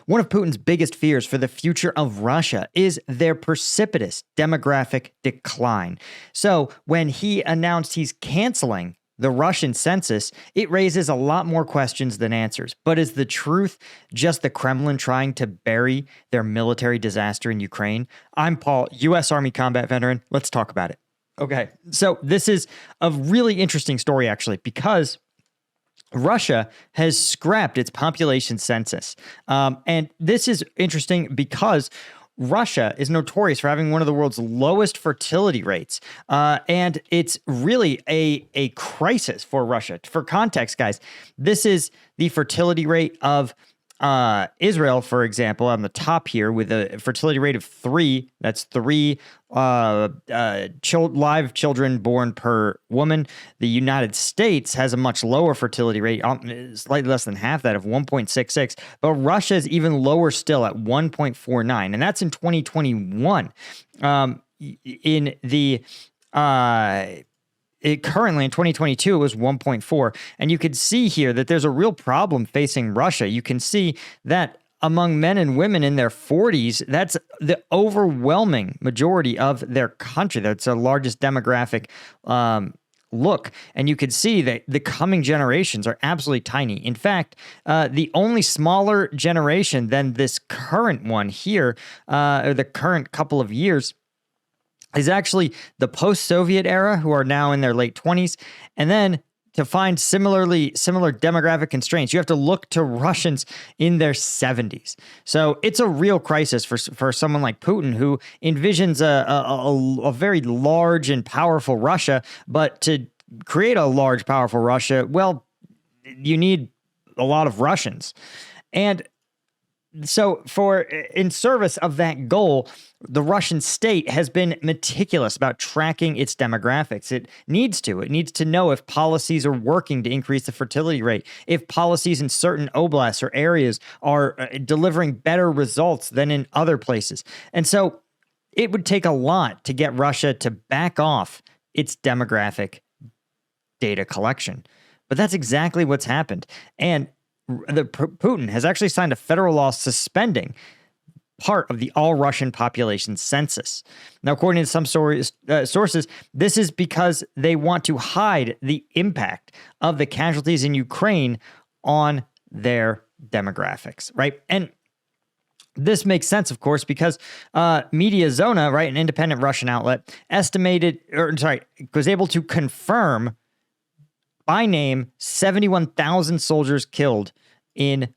One of Putin's biggest fears for the future of Russia is their precipitous demographic decline. So when he announced he's canceling the Russian census, it raises a lot more questions than answers. But is the truth just the Kremlin trying to bury their military disaster in Ukraine? I'm Paul, U.S. Army combat veteran. Let's talk about it. Okay, so this is a really interesting story, actually, because Russia has scrapped its population census. And this is interesting because Russia is notorious for having one of the world's lowest fertility rates. And it's really a crisis for Russia. For context, guys, this is the fertility rate of Israel, for example, on the top here with a fertility rate of 3. That's 3 live children born per woman. The United States has a much lower fertility rate, slightly less than half that of 1.66. But Russia is even lower still at 1.49, and that's in 2021. In the currently in 2022, it was 1.4. And you could see here that there's a real problem facing Russia. You can see that among men and women in their 40s, that's the overwhelming majority of their country. That's the largest demographic look. And you could see that the coming generations are absolutely tiny. In fact, the only smaller generation than this current one here, or the current couple of years, is actually the post-Soviet era, who are now in their late 20s. And then to find similar demographic constraints, you have to look to Russians in their 70s. So it's a real crisis for someone like Putin, who envisions a very large and powerful Russia. But to create a large, powerful Russia, well, you need a lot of Russians. And so in service of that goal, the Russian state has been meticulous about tracking its demographics. It needs to know if policies are working to increase the fertility rate, if policies in certain oblasts or areas are delivering better results than in other places. And so it would take a lot to get Russia to back off its demographic data collection. But that's exactly what's happened. And Putin has actually signed a federal law suspending part of the all-Russian population census. Now, according to some sources, this is because they want to hide the impact of the casualties in Ukraine on their demographics, right? And this makes sense, of course, because Mediazona, right, an independent Russian outlet, was able to confirm by name 71,000 soldiers killed in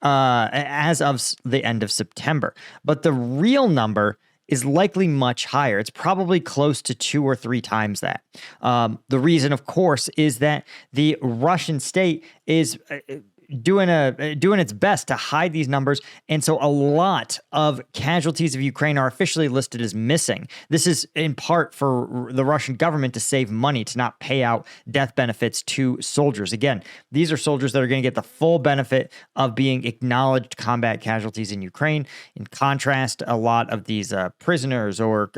as of the end of September. But the real number is likely much higher. It's probably close to 2 or 3 times that. The reason, of course, is that the Russian state is doing its best to hide these numbers, and so a lot of casualties of Ukraine are officially listed as missing. This is in part for the Russian government to save money, to not pay out death benefits to soldiers. Again, these are soldiers that are going to get the full benefit of being acknowledged combat casualties in Ukraine. In contrast, a lot of these prisoners or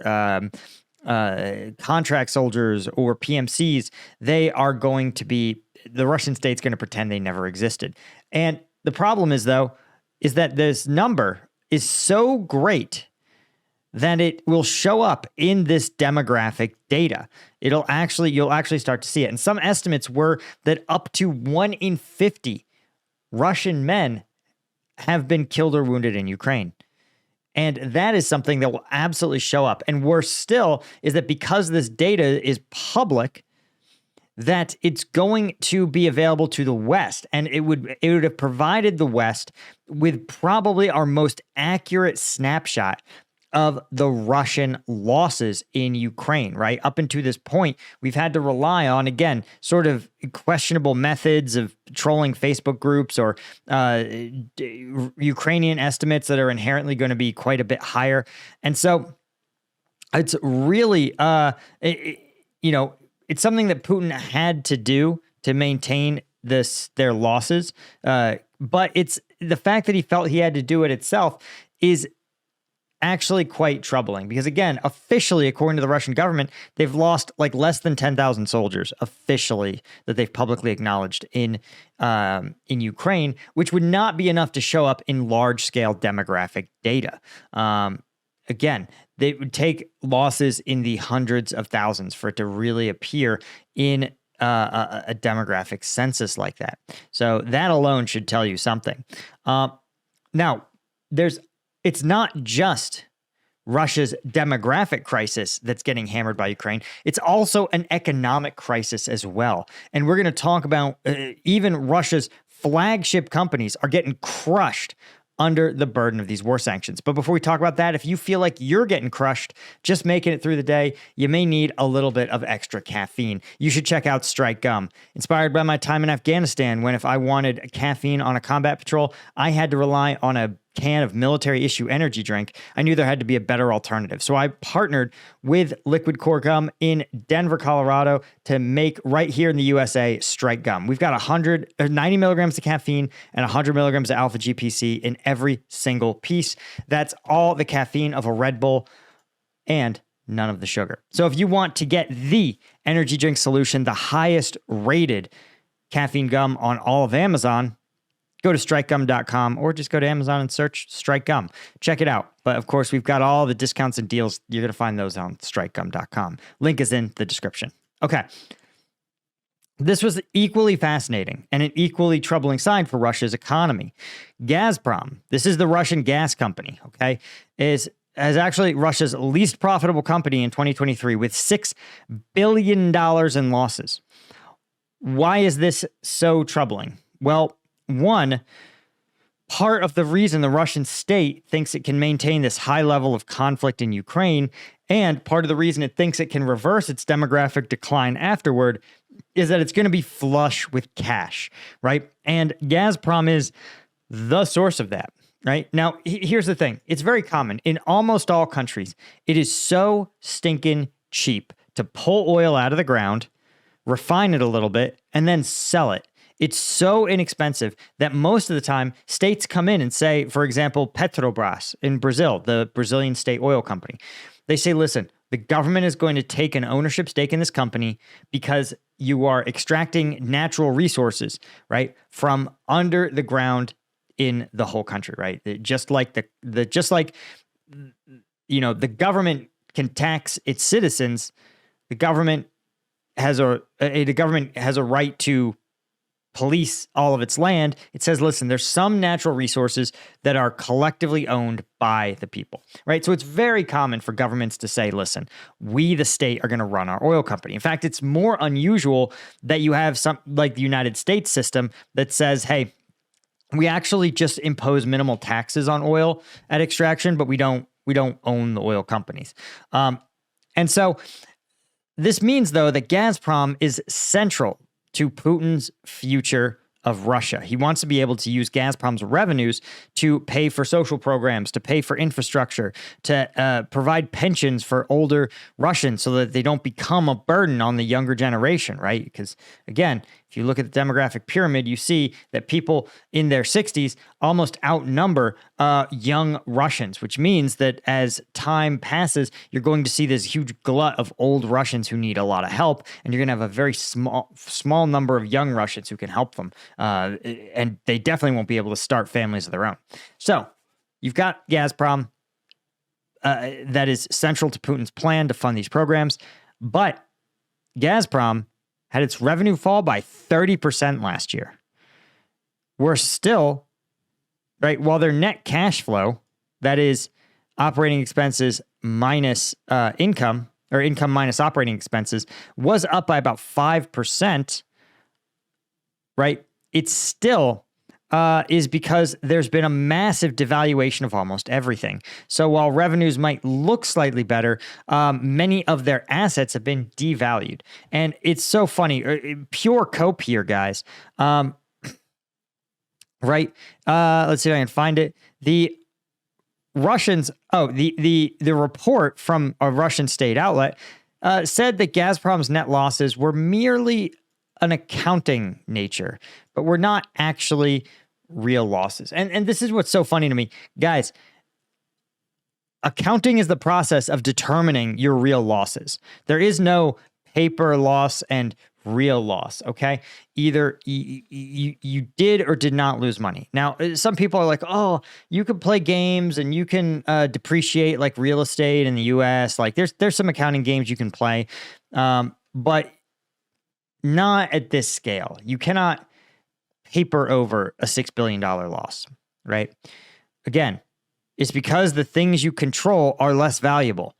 contract soldiers or PMCs, they are going to be, the Russian state's going to pretend they never existed. And the problem is, though, is that this number is so great that it will show up in this demographic data. You'll actually start to see it. And some estimates were that up to 1 in 50 Russian men have been killed or wounded in Ukraine. And that is something that will absolutely show up. And worse still is that because this data is public, that it's going to be available to the West, and it would have provided the West with probably our most accurate snapshot of the Russian losses in Ukraine, right? Up until this point, we've had to rely on, again, sort of questionable methods of trolling Facebook groups or Ukrainian estimates that are inherently going to be quite a bit higher. And so it's really, it's something that Putin had to do to maintain their losses. But it's the fact that he felt he had to do it itself is actually quite troubling because, again, officially, according to the Russian government, they've lost like less than 10,000 soldiers officially that they've publicly acknowledged in Ukraine, which would not be enough to show up in large-scale demographic data. Again, they would take losses in the hundreds of thousands for it to really appear in a demographic census like that. So that alone should tell you something. Now, it's not just Russia's demographic crisis that's getting hammered by Ukraine. It's also an economic crisis as well. And we're going to talk about even Russia's flagship companies are getting crushed under the burden of these war sanctions. But before we talk about that, if you feel like you're getting crushed just making it through the day, you may need a little bit of extra caffeine. You should check out Strike Gum. Inspired by my time in Afghanistan, when if I wanted caffeine on a combat patrol, I had to rely on a can of military issue energy drink. I knew there had to be a better alternative. So I partnered with Liquid Core Gum in Denver, Colorado to make right here in the USA Strike Gum. We've got 90 milligrams of caffeine and 100 milligrams of alpha GPC in every single piece. That's all the caffeine of a Red Bull and none of the sugar. So if you want to get the energy drink solution, the highest rated caffeine gum on all of Amazon, go to strikegum.com or just go to Amazon and search Strike Gum. Check it out. But of course, we've got all the discounts and deals. You're going to find those on strikegum.com. Link is in the description. Okay. This was equally fascinating and an equally troubling sign for Russia's economy. Gazprom, this is the Russian gas company, okay, is actually Russia's least profitable company in 2023 with $6 billion in losses. Why is this so troubling? Well, one, part of the reason the Russian state thinks it can maintain this high level of conflict in Ukraine, and part of the reason it thinks it can reverse its demographic decline afterward, is that it's going to be flush with cash, right? And Gazprom is the source of that, right? Now, here's the thing. It's very common. In almost all countries, it is so stinking cheap to pull oil out of the ground, refine it a little bit, and then sell it. It's so inexpensive that most of the time states come in and say, for example, Petrobras in Brazil, the Brazilian state oil company, they say, listen, the government is going to take an ownership stake in this company because you are extracting natural resources, right, from under the ground in the whole country, right? Just like the government can tax its citizens, the government has a right to police all of its land. It says, listen, there's some natural resources that are collectively owned by the people, right? So it's very common for governments to say, listen, we, the state, are going to run our oil company. In fact, it's more unusual that you have some like the United States system that says, hey, we actually just impose minimal taxes on oil at extraction, but we don't own the oil companies. And so this means, though, that Gazprom is central to Putin's future of Russia. He wants to be able to use Gazprom's revenues to pay for social programs, to pay for infrastructure, to provide pensions for older Russians so that they don't become a burden on the younger generation, right? Because, again, if you look at the demographic pyramid, you see that people in their 60s almost outnumber young Russians, which means that as time passes, you're going to see this huge glut of old Russians who need a lot of help, and you're going to have a very small number of young Russians who can help them. And they definitely won't be able to start families of their own. So you've got Gazprom that is central to Putin's plan to fund these programs, but Gazprom had its revenue fall by 30% last year. We're still, right, while their net cash flow, that is operating expenses minus income, or income minus operating expenses, was up by about 5%, right? It still is because there's been a massive devaluation of almost everything. So while revenues might look slightly better, many of their assets have been devalued. And it's so funny. Pure cope here, guys. Right? Let's see if I can find it. The Russians, the report from a Russian state outlet said that Gazprom's net losses were merely an accounting nature, but were not actually real losses. And this is what's so funny to me. Guys, accounting is the process of determining your real losses. There is no paper loss and real loss, okay? Either you did or did not lose money. Now, some people are like, oh, you can play games and you can depreciate like real estate in the US. Like there's some accounting games you can play, but not at this scale. You cannot paper over a $6 billion loss, right? Again, it's because the things you control are less valuable,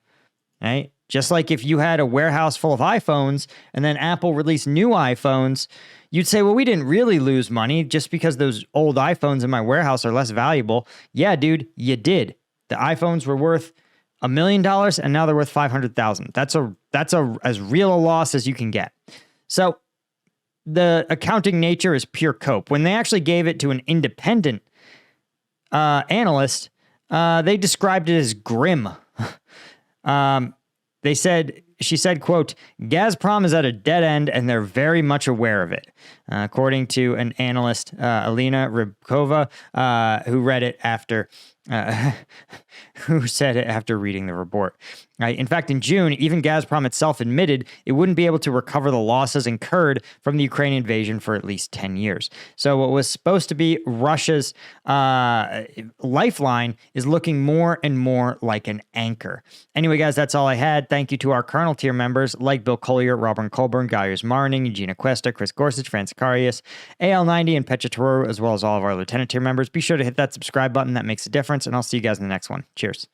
right? Just like if you had a warehouse full of iPhones and then Apple released new iPhones, you'd say, well, we didn't really lose money just because those old iPhones in my warehouse are less valuable. Yeah, dude, you did. The iPhones were worth $1 million and now they're worth $500,000. That's as real a loss as you can get. So the accounting nature is pure cope. When they actually gave it to an independent analyst, they described it as grim. She said, quote, Gazprom is at a dead end and they're very much aware of it. According to an analyst, Alina Rybkova, who read it after, who said it after reading the report. In fact, in June, even Gazprom itself admitted it wouldn't be able to recover the losses incurred from the Ukrainian invasion for at least 10 years. So what was supposed to be Russia's lifeline is looking more and more like an anchor. Anyway, guys, that's all I had. Thank you to our Colonel tier members like Bill Collier, Robert Colburn, Gaius Marning, Eugenia Cuesta, Chris Gorsuch, Francis Carius, AL90, and Petra Toru, as well as all of our Lieutenant tier members. Be sure to hit that subscribe button. That makes a difference, and I'll see you guys in the next one. Cheers.